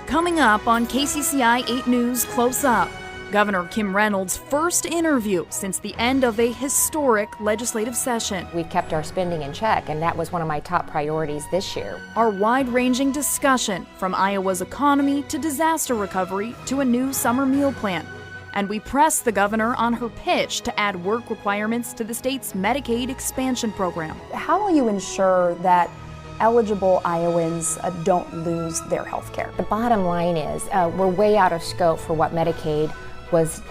Coming up on KCCI 8 News Close Up, Governor Kim Reynolds' first interview since the end of a historic legislative session. We've kept our spending in check, and that was one of my top priorities this year. Our wide-ranging discussion from Iowa's economy to disaster recovery to a new summer meal plan. And we press the governor on her pitch to add work requirements to the state's Medicaid expansion program. How will you ensure that eligible Iowans don't lose their health care? The bottom line is we're way out of scope for what Medicaid was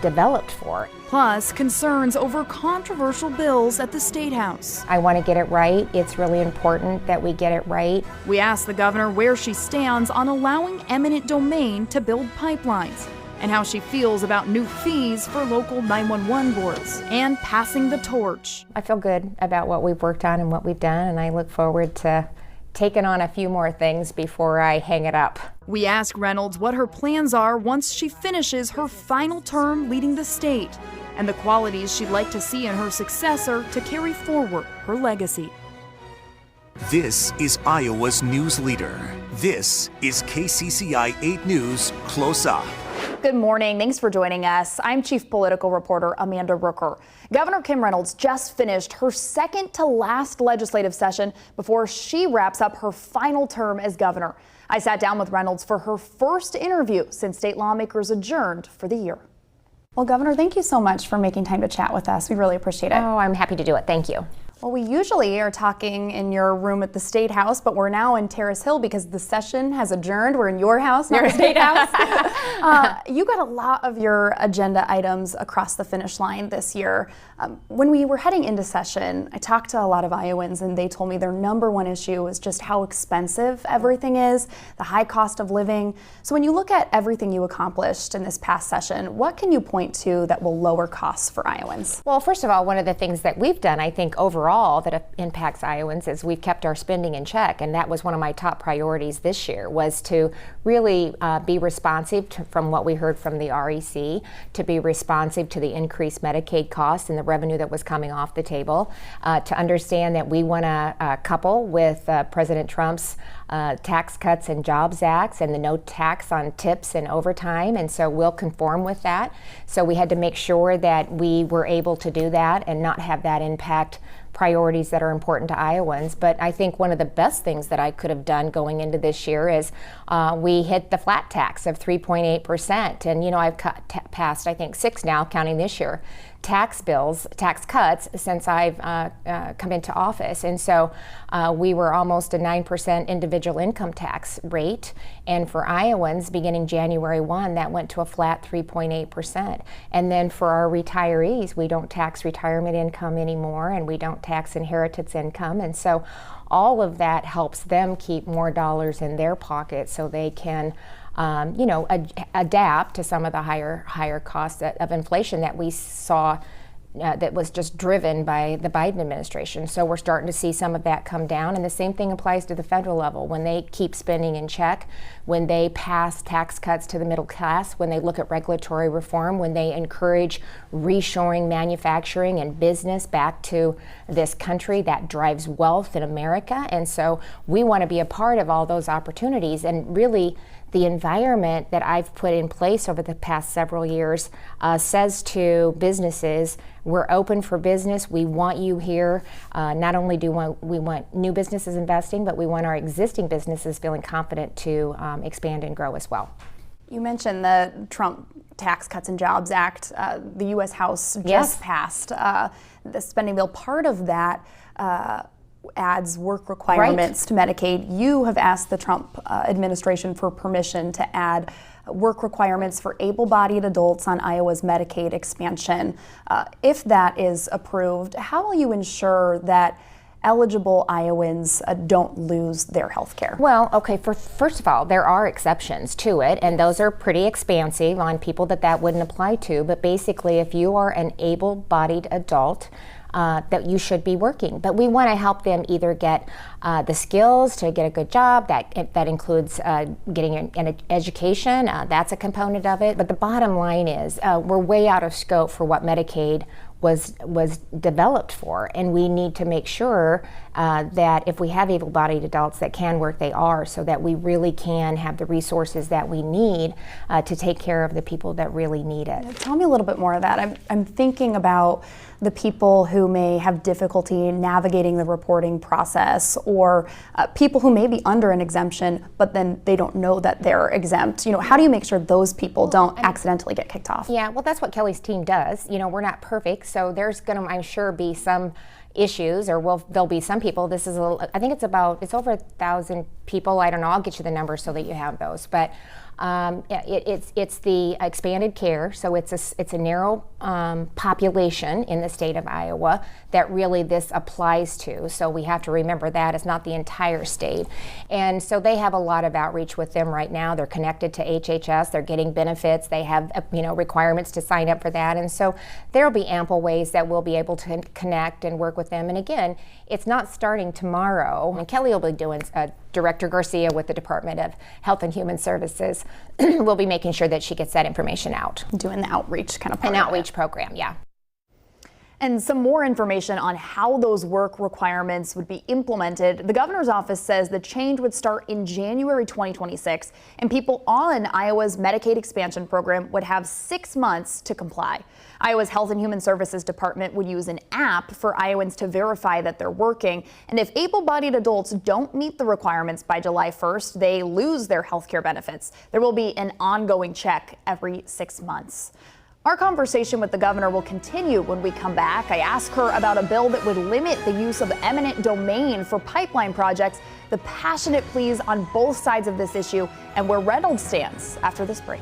developed for. Plus, concerns over controversial bills at the State House. I want to get it right. It's really important that we get it right. We asked the governor where she stands on allowing eminent domain to build pipelines, and how she feels about new fees for local 911 boards, and passing the torch. I feel good about what we've worked on and what we've done, and I look forward to taking on a few more things before I hang it up. We ask Reynolds what her plans are once she finishes her final term leading the state, and the qualities she'd like to see in her successor to carry forward her legacy. This is Iowa's news leader. This is KCCI 8 News Close Up. Good morning. Thanks for joining us. I'm Chief Political Reporter Amanda Rooker. Governor Kim Reynolds just finished her second to last legislative session before she wraps up her final term as governor. I sat down with Reynolds for her first interview since state lawmakers adjourned for the year. Well, Governor, thank you so much for making time to chat with us. We really appreciate it. Oh, I'm happy to do it. Thank you. Well, we usually are talking in your room at the State House, but we're now in Terrace Hill because the session has adjourned. We're in your house, not the State House. You got a lot of your agenda items across the finish line this year. When we were heading into session, I talked to a lot of Iowans, and they told me their number one issue is just how expensive everything is, the high cost of living. So when you look at everything you accomplished in this past session, what can you point to that will lower costs for Iowans? Well, first of all, one of the things that we've done, I think, overall that impacts Iowans is we've kept our spending in check, and that was one of my top priorities this year, was to really be responsive from what we heard from the REC, to be responsive to the increased Medicaid costs and the revenue that was coming off the table, to understand that we want to couple with President Trump's Tax Cuts and Jobs Acts and the no tax on tips and overtime, and so we'll conform with that. So we had to make sure that we were able to do that and not have that impact priorities that are important to Iowans. But I think one of the best things that I could have done going into this year is we hit the flat tax of 3.8%. And, you know, I've passed, I think, 6 now, counting this year, tax bills, tax cuts since I've come into office. And so we were almost a 9% individual income tax rate. And for Iowans, beginning January 1, that went to a flat 3.8%. And then for our retirees, we don't tax retirement income anymore, and we don't tax inheritance income. And so all of that helps them keep more dollars in their pocket so they can adapt to some of the higher costs of inflation that we saw that was just driven by the Biden administration. So we're starting to see some of that come down, and the same thing applies to the federal level. When they keep spending in check, when they pass tax cuts to the middle class, when they look at regulatory reform, when they encourage reshoring manufacturing and business back to this country, that drives wealth in America. And so we want to be a part of all those opportunities, and really the environment that I've put in place over the past several years says to businesses, we're open for business. We want you here. Not only do we want new businesses investing, but we want our existing businesses feeling confident to expand and grow as well. You mentioned the Trump Tax Cuts and Jobs Act. The U.S. House just passed the spending bill. Part of that adds work requirements to Medicaid. You have asked the Trump administration for permission to add work requirements for able-bodied adults on Iowa's Medicaid expansion. If that is approved, how will you ensure that eligible Iowans don't lose their health care? Well, okay, first of all, there are exceptions to it, and those are pretty expansive on people that wouldn't apply to. But basically, if you are an able-bodied adult, that you should be working. But we want to help them either get the skills to get a good job. That includes getting an education. That's a component of it. But the bottom line is we're way out of scope for what Medicaid was developed for, and we need to make sure that if we have able-bodied adults that can work, they are, so that we really can have the resources that we need to take care of the people that really need it. Tell me a little bit more of that. I'm thinking about the people who may have difficulty navigating the reporting process, or people who may be under an exemption, but then they don't know that they're exempt. How do you make sure those people don't accidentally get kicked off? Yeah, well, that's what Kelly's team does. We're not perfect, so there's going to, I'm sure, be some issues, or there'll be some people. This is I think it's over 1,000 people. I don't know. I'll get you the numbers so that you have those. But it's the expanded care, so it's a narrow population in the state of Iowa that really this applies to. So we have to remember that it's not the entire state, and so they have a lot of outreach with them right now. They're connected to HHS. They're getting benefits. They have requirements to sign up for that, and so there'll be ample ways that we'll be able to connect and work with them. And again, it's not starting tomorrow. And Kelly will be doing. Director Garcia with the Department of Health and Human Services will be making sure that she gets that information out. Doing the outreach kind of part. An outreach program, yeah. And some more information on how those work requirements would be implemented. The governor's office says the change would start in January 2026, and people on Iowa's Medicaid expansion program would have 6 months to comply. Iowa's Health and Human Services Department would use an app for Iowans to verify that they're working. And if able-bodied adults don't meet the requirements by July 1st, they lose their health care benefits. There will be an ongoing check every 6 months. Our conversation with the governor will continue when we come back. I ask her about a bill that would limit the use of eminent domain for pipeline projects, the passionate pleas on both sides of this issue, and where Reynolds stands after this break.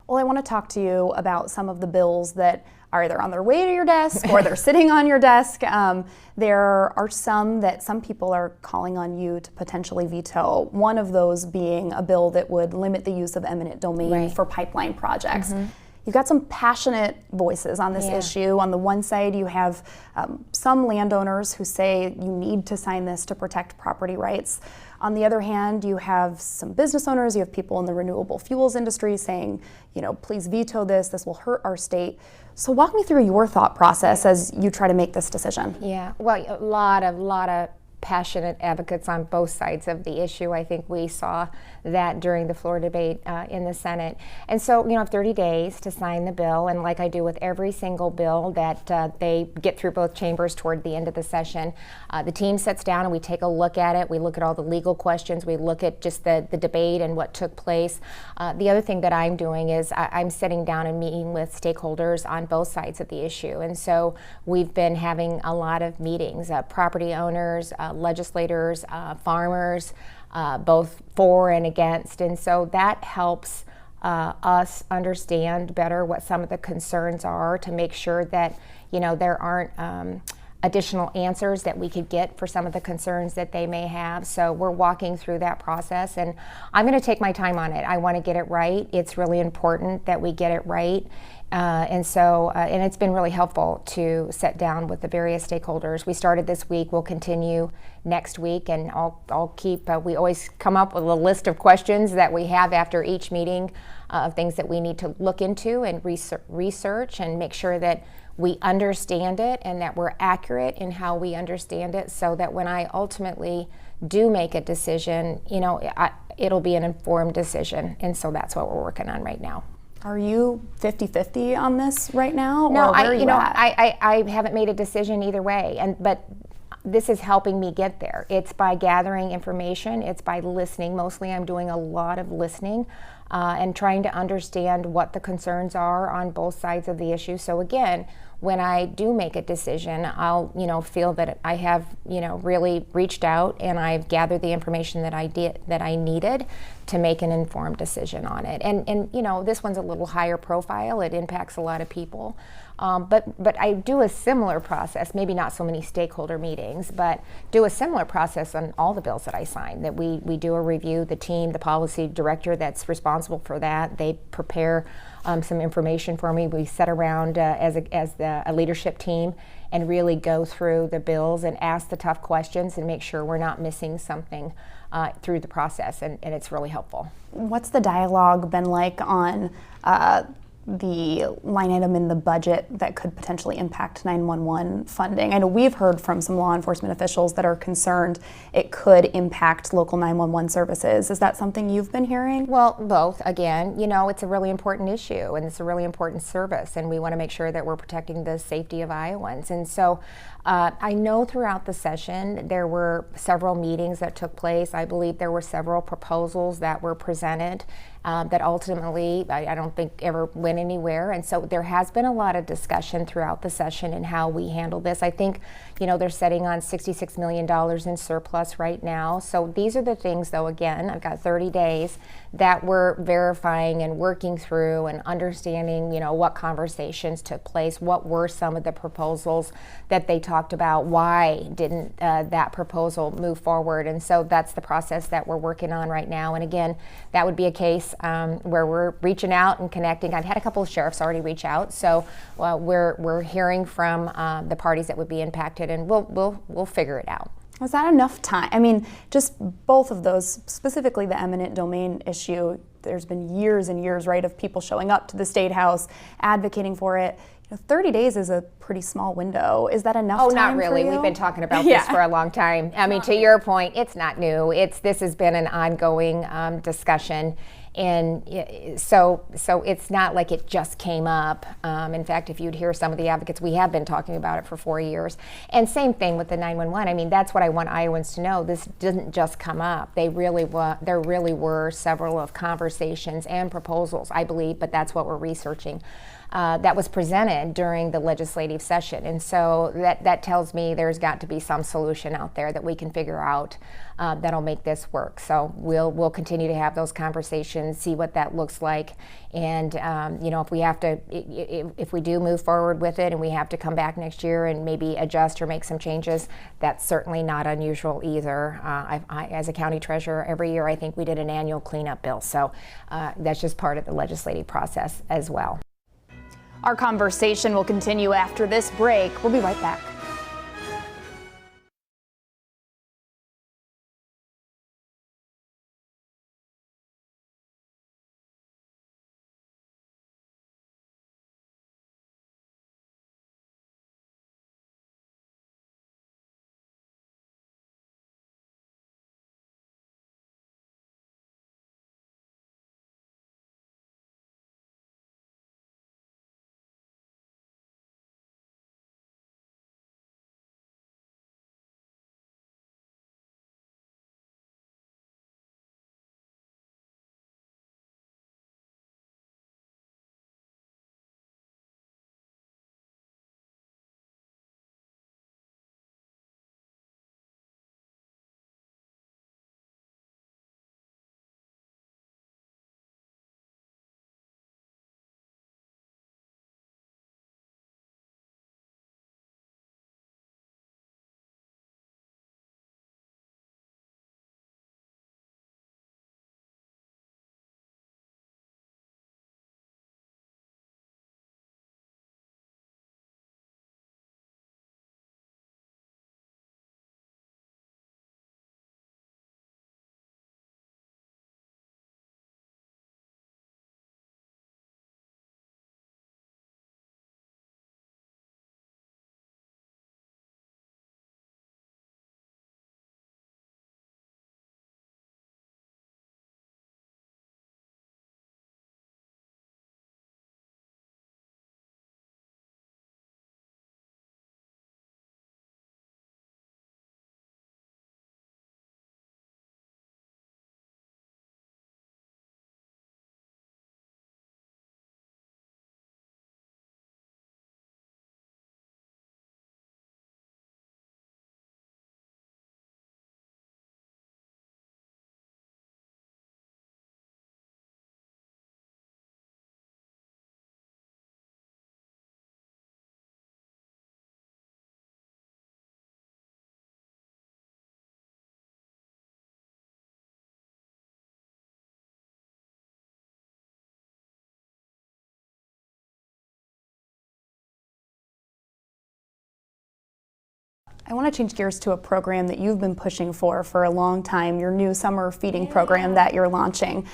Well, I want to talk to you about some of the bills that are either on their way to your desk or they're sitting on your desk. There are some that some people are calling on you to potentially veto. One of those being a bill that would limit the use of eminent domain for pipeline projects. You've got some passionate voices on this issue. On the one side, you have some landowners who say you need to sign this to protect property rights. On the other hand, you have some business owners, you have people in the renewable fuels industry saying, please veto this will hurt our state. So walk me through your thought process as you try to make this decision. Yeah, well, a lot of passionate advocates on both sides of the issue. I think we saw that during the floor debate in the Senate. And so, I have 30 days to sign the bill, and like I do with every single bill that they get through both chambers toward the end of the session, the team sits down and we take a look at it. We look at all the legal questions. We look at just the debate and what took place. The other thing that I'm doing is I'm sitting down and meeting with stakeholders on both sides of the issue. And so we've been having a lot of meetings, property owners, legislators, farmers, both for and against. And so that helps us understand better what some of the concerns are to make sure that, there aren't additional answers that we could get for some of the concerns that they may have. So we're walking through that process, and I'm going to take my time on it. I want to get it right. It's really important that we get it right. And it's been really helpful to sit down with the various stakeholders. We started this week, we'll continue next week, and I'll keep, we always come up with a list of questions that we have after each meeting of things that we need to look into and research and make sure that we understand it and that we're accurate in how we understand it, so that when I ultimately do make a decision, it'll be an informed decision. And so that's what we're working on right now. Are you 50-50 on this right now? No, or where are you at? I haven't made a decision either way, but this is helping me get there. It's by gathering information, it's by listening. Mostly I'm doing a lot of listening and trying to understand what the concerns are on both sides of the issue. So again, when I do make a decision, I'll feel that I have really reached out and I've gathered the information that I needed to make an informed decision on it. And this one's a little higher profile. It impacts a lot of people. But I do a similar process, maybe not so many stakeholder meetings, but do a similar process on all the bills that I sign, that we do a review. The team, the policy director that's responsible for that, they prepare some information for me. We sit around as a leadership team and really go through the bills and ask the tough questions and make sure we're not missing something through the process, and it's really helpful. What's the dialogue been like on the line item in the budget that could potentially impact 911 funding? I know we've heard from some law enforcement officials that are concerned it could impact local 911 services. Is that something you've been hearing? Well, both. Again, it's a really important issue and it's a really important service, and we want to make sure that we're protecting the safety of Iowans. And so I know throughout the session there were several meetings that took place. I believe there were several proposals that were presented that ultimately I don't think ever went anywhere. And so there has been a lot of discussion throughout the session in how we handle this. I think, they're sitting on $66 million in surplus right now. So these are the things, though, again, I've got 30 days that we're verifying and working through and understanding, what conversations took place, what were some of the proposals that they talked about, why didn't that proposal move forward. And so that's the process that we're working on right now. And again, that would be a case where we're reaching out and connecting. I've had a couple of sheriffs already reach out, so we're hearing from the parties that would be impacted, and we'll figure it out. Was that enough time? I mean, just both of those, specifically the eminent domain issue, there's been years and years, right, of people showing up to the State House, advocating for it. 30 days is a pretty small window. Is that enough time? Oh, not really. For you? We've been talking about this for a long time. I mean, to your point, it's not new. This has been an ongoing discussion. And so it's not like it just came up. In fact, if you'd hear some of the advocates, we have been talking about it for 4 years. And same thing with the 911. I mean, that's what I want Iowans to know. This didn't just come up. There really were several of conversations and proposals, I believe, but that's what we're researching. That was presented during the legislative session. And so that tells me there's got to be some solution out there that we can figure out that'll make this work. So we'll continue to have those conversations, see what that looks like. And if we have to, if we do move forward with it and we have to come back next year and maybe adjust or make some changes, that's certainly not unusual either. As a county treasurer, every year I think we did an annual cleanup bill. So that's just part of the legislative process as well. Our conversation will continue after this break. We'll be right back. I want to change gears to a program that you've been pushing for a long time, your new summer feeding program that you're launching.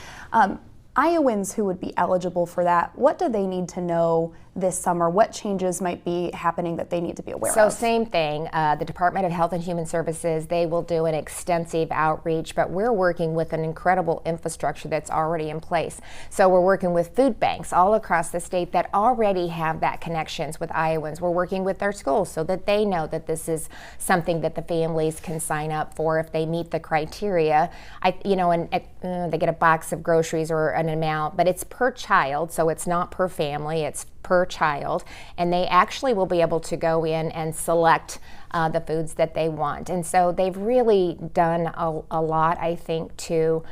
Iowans who would be eligible for that, what do they need to know this summer? What changes might be happening that they need to be aware of? So same thing, the Department of Health and Human Services, they will do an extensive outreach, but we're working with an incredible infrastructure that's already in place. So we're working with food banks all across the state that already have that connections with Iowans. We're working with their schools so that they know that this is something that the families can sign up for if they meet the criteria. They get a box of groceries or an amount, but it's per child, so it's not per family, it's per child, and they actually will be able to go in and select the foods that they want. And so they've really done a lot, I think, to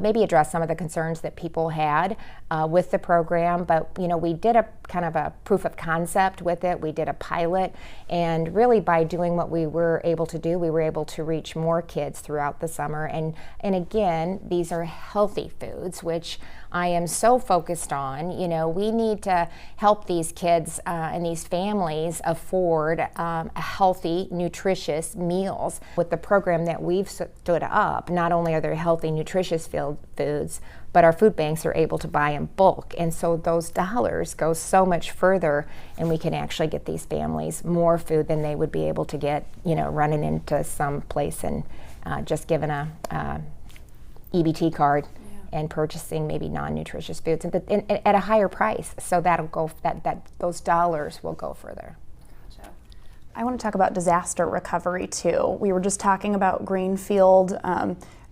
maybe address some of the concerns that people had with the program. But we did a kind of a proof of concept with it. We did a pilot, and really by doing what we were able to do, we were able to reach more kids throughout the summer. And again, these are healthy foods, which I am so focused on. We need to help these kids and these families afford a healthy, nutritious meals. With the program that we've stood up, not only are there healthy, nutritious foods, but our food banks are able to buy in bulk. And so those dollars go so much further, and we can actually get these families more food than they would be able to get, running into some place and just given a EBT card and purchasing maybe non-nutritious foods, but at a higher price. So that'll go. Those dollars will go further. I want to talk about disaster recovery too. We were just talking about Greenfield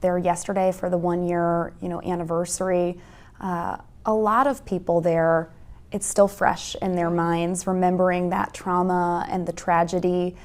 there yesterday for the 1 year anniversary. A lot of people there, it's still fresh in their minds, remembering that trauma and the tragedy.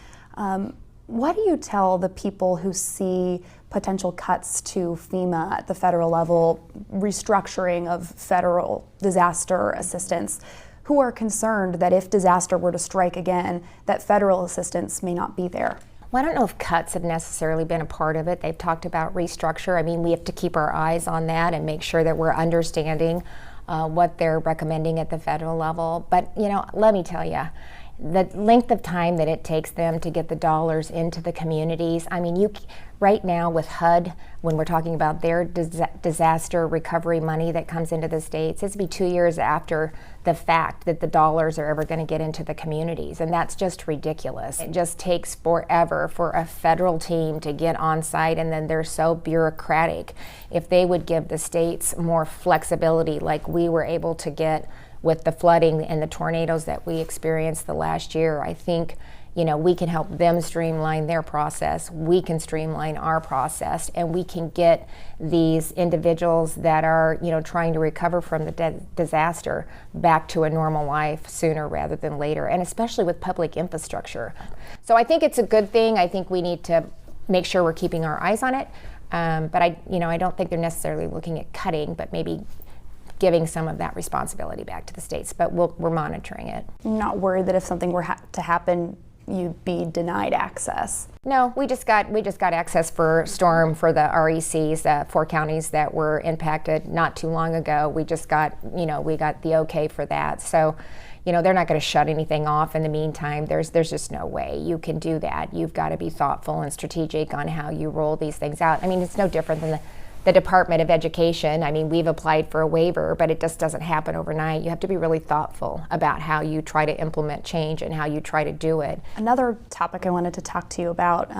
What do you tell the people who see potential cuts to FEMA at the federal level, restructuring of federal disaster assistance, who are concerned that if disaster were to strike again, that federal assistance may not be there? Well, I don't know if cuts have necessarily been a part of it. They've talked about restructure. I mean, we have to keep our eyes on that and make sure that we're understanding what they're recommending at the federal level. But, let me tell you, the length of time that it takes them to get the dollars into the communities. I mean, right now with HUD, when we're talking about their disaster recovery money that comes into the states, it's be 2 years after the fact that the dollars are ever going to get into the communities. And that's just ridiculous. It just takes forever for a federal team to get on site, and then they're so bureaucratic. If they would give the states more flexibility like we were able to get with the flooding and the tornadoes that we experienced the last year, I think we can help them streamline their process. We can streamline our process, and we can get these individuals that are trying to recover from the disaster back to a normal life sooner rather than later, and especially with public infrastructure. So I think it's a good thing. I think we need to make sure we're keeping our eyes on it, but I don't think they're necessarily looking at cutting, but maybe giving some of that responsibility back to the states, but we're monitoring it. You're not worried that if something were to happen, you'd be denied access? No, we just got access for storm for the RECs, 4 counties that were impacted not too long ago. We just got, we got the okay for that. So, they're not going to shut anything off in the meantime. There's just no way you can do that. You've got to be thoughtful and strategic on how you roll these things out. I mean, it's no different than the Department of Education. I mean, we've applied for a waiver, but it just doesn't happen overnight. You have to be really thoughtful about how you try to implement change and how you try to do it. Another topic I wanted to talk to you about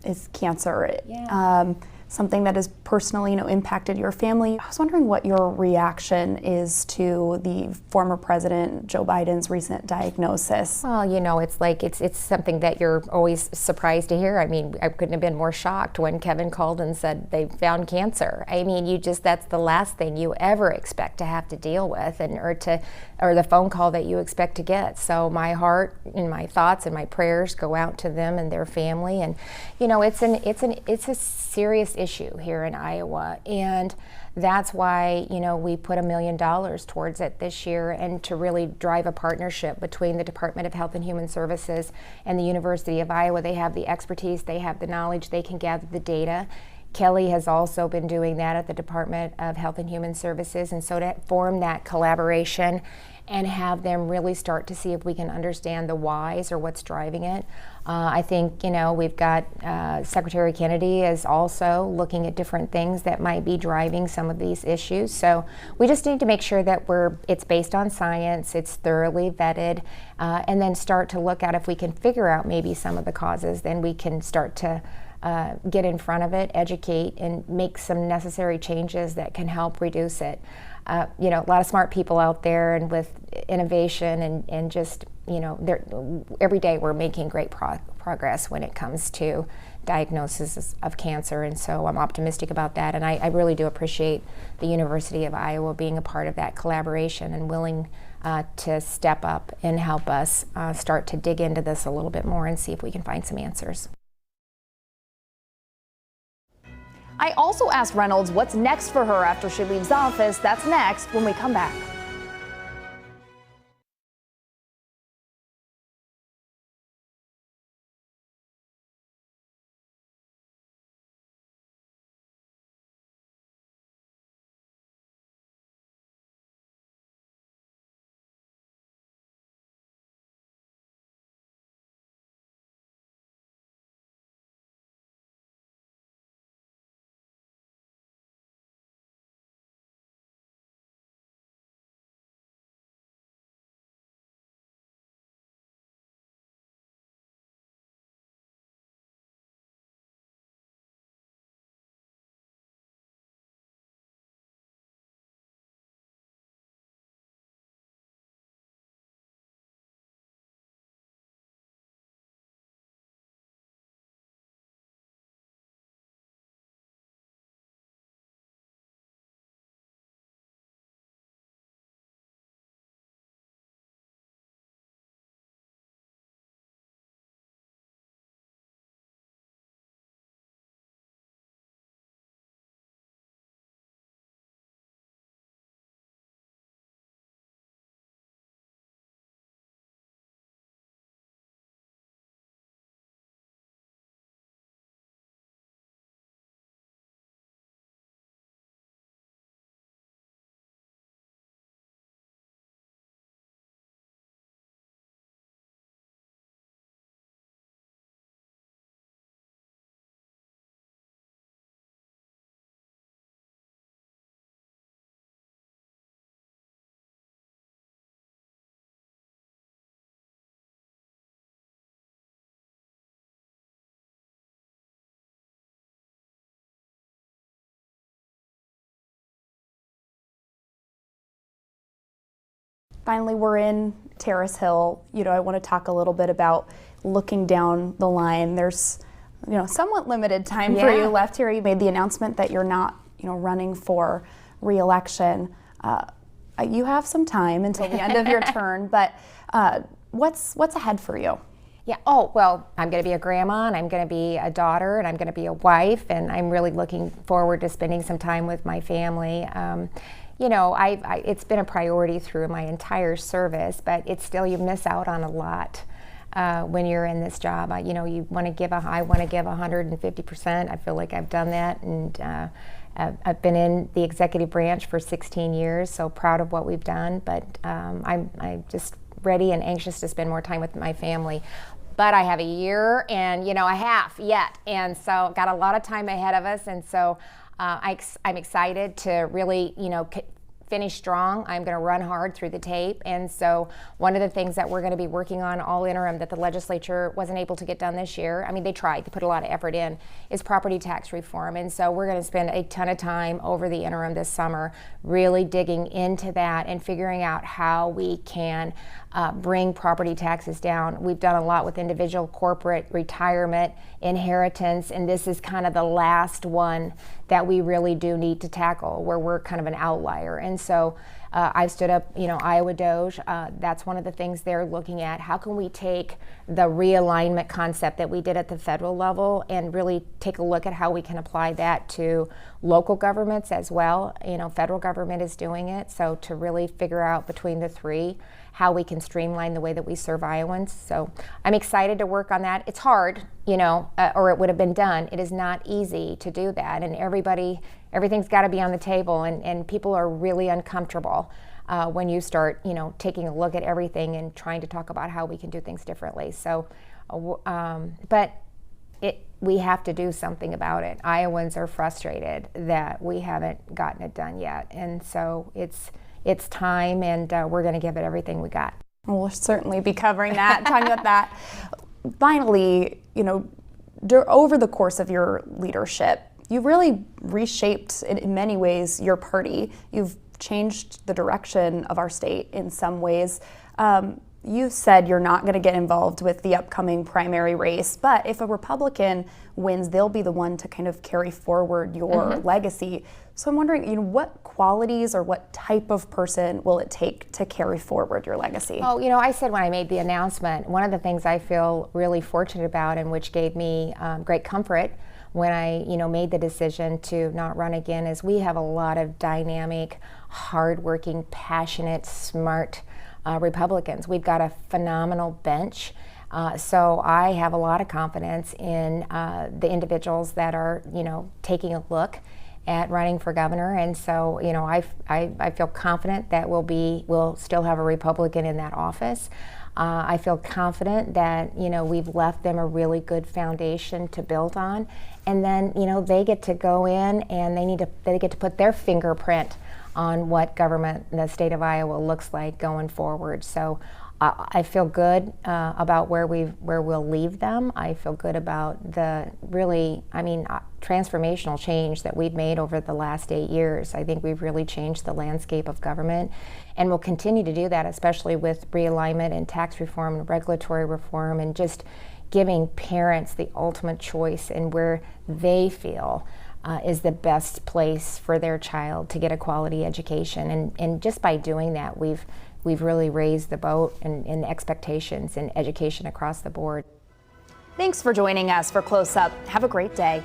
is cancer. Yeah. Something that has personally, impacted your family. I was wondering what your reaction is to the former President Joe Biden's recent diagnosis. Well, it's something that you're always surprised to hear. I mean, I couldn't have been more shocked when Kevin called and said they found cancer. I mean, that's the last thing you ever expect to have to deal with, or the phone call that you expect to get. So my heart and my thoughts and my prayers go out to them and their family. And it's a serious issue here in Iowa, and that's why we put $1 million towards it this year, and to really drive a partnership between the Department of Health and Human Services and the University of Iowa. They have the expertise, they have the knowledge, they can gather the data, Kelly has also been doing that at the Department of Health and Human Services, and so to form that collaboration and have them really start to see if we can understand the whys or what's driving it. I think, we've got Secretary Kennedy is also looking at different things that might be driving some of these issues. So we just need to make sure that it's based on science, it's thoroughly vetted, and then start to look at if we can figure out maybe some of the causes, then we can start to get in front of it, educate, and make some necessary changes that can help reduce it. A lot of smart people out there, and with innovation and just, every day we're making great progress when it comes to diagnosis of cancer, and so I'm optimistic about that, and I really do appreciate the University of Iowa being a part of that collaboration and willing to step up and help us start to dig into this a little bit more and see if we can find some answers. I also asked Reynolds what's next for her after she leaves office. That's next when we come back. Finally, we're in Terrace Hill. I want to talk a little bit about looking down the line. There's, somewhat limited time for you left here. You made the announcement that you're not, running for re-election. You have some time until the end of your turn, but what's ahead for you? Yeah, well, I'm going to be a grandma, and I'm going to be a daughter, and I'm going to be a wife, and I'm really looking forward to spending some time with my family. It's been a priority through my entire service, but it's still, you miss out on a lot when you're in this job. I want to give 150%. I feel like I've done that, and I've been in the executive branch for 16 years, so proud of what we've done, but I'm just ready and anxious to spend more time with my family. But I have a year and a half yet, and so got a lot of time ahead of us, and so I'm excited to really finish strong. I'm going to run hard through the tape, and so one of the things that we're going to be working on all interim that the legislature wasn't able to get done this year, they tried to put a lot of effort in, is property tax reform, and so we're going to spend a ton of time over the interim this summer really digging into that and figuring out how we can bring property taxes down. We've done a lot with individual, corporate, retirement, inheritance, and this is kind of the last one that we really do need to tackle, where we're kind of an outlier. And so I've stood up, Iowa Doge. That's one of the things they're looking at. How can we take the realignment concept that we did at the federal level and really take a look at how we can apply that to local governments as well? Federal government is doing it, so to really figure out between the three how we can streamline the way that we serve Iowans. So I'm excited to work on that. It's hard, or it would have been done. It is not easy to do that, and everything's got to be on the table, and people are really uncomfortable when you start, taking a look at everything and trying to talk about how we can do things differently. So, but we have to do something about it. Iowans are frustrated that we haven't gotten it done yet, and so it's time, and we're going to give it everything we got. We'll certainly be covering that, talking about that. Finally, over the course of your leadership, you've really reshaped, in many ways, your party. You've changed the direction of our state in some ways. You said you're not going to get involved with the upcoming primary race, but if a Republican wins, they'll be the one to kind of carry forward your legacy. So I'm wondering, what qualities or what type of person will it take to carry forward your legacy? Oh, I said when I made the announcement, one of the things I feel really fortunate about and which gave me great comfort when I, made the decision to not run again is we have a lot of dynamic, hardworking, passionate, smart Republicans. We've got a phenomenal bench. So I have a lot of confidence in the individuals that are, taking a look at running for governor, and so I feel confident that we'll still have a Republican in that office. I feel confident that we've left them a really good foundation to build on, and then they get to go in and they get to put their fingerprint on what government in the state of Iowa looks like going forward. So I feel good about where we'll leave them. I feel good about the transformational change that we've made over the last 8 years. I think we've really changed the landscape of government, and we'll continue to do that, especially with realignment and tax reform and regulatory reform, and just giving parents the ultimate choice in where they feel is the best place for their child to get a quality education. And just by doing that, we've really raised the boat in expectations in education across the board. Thanks for joining us for Close Up. Have a great day.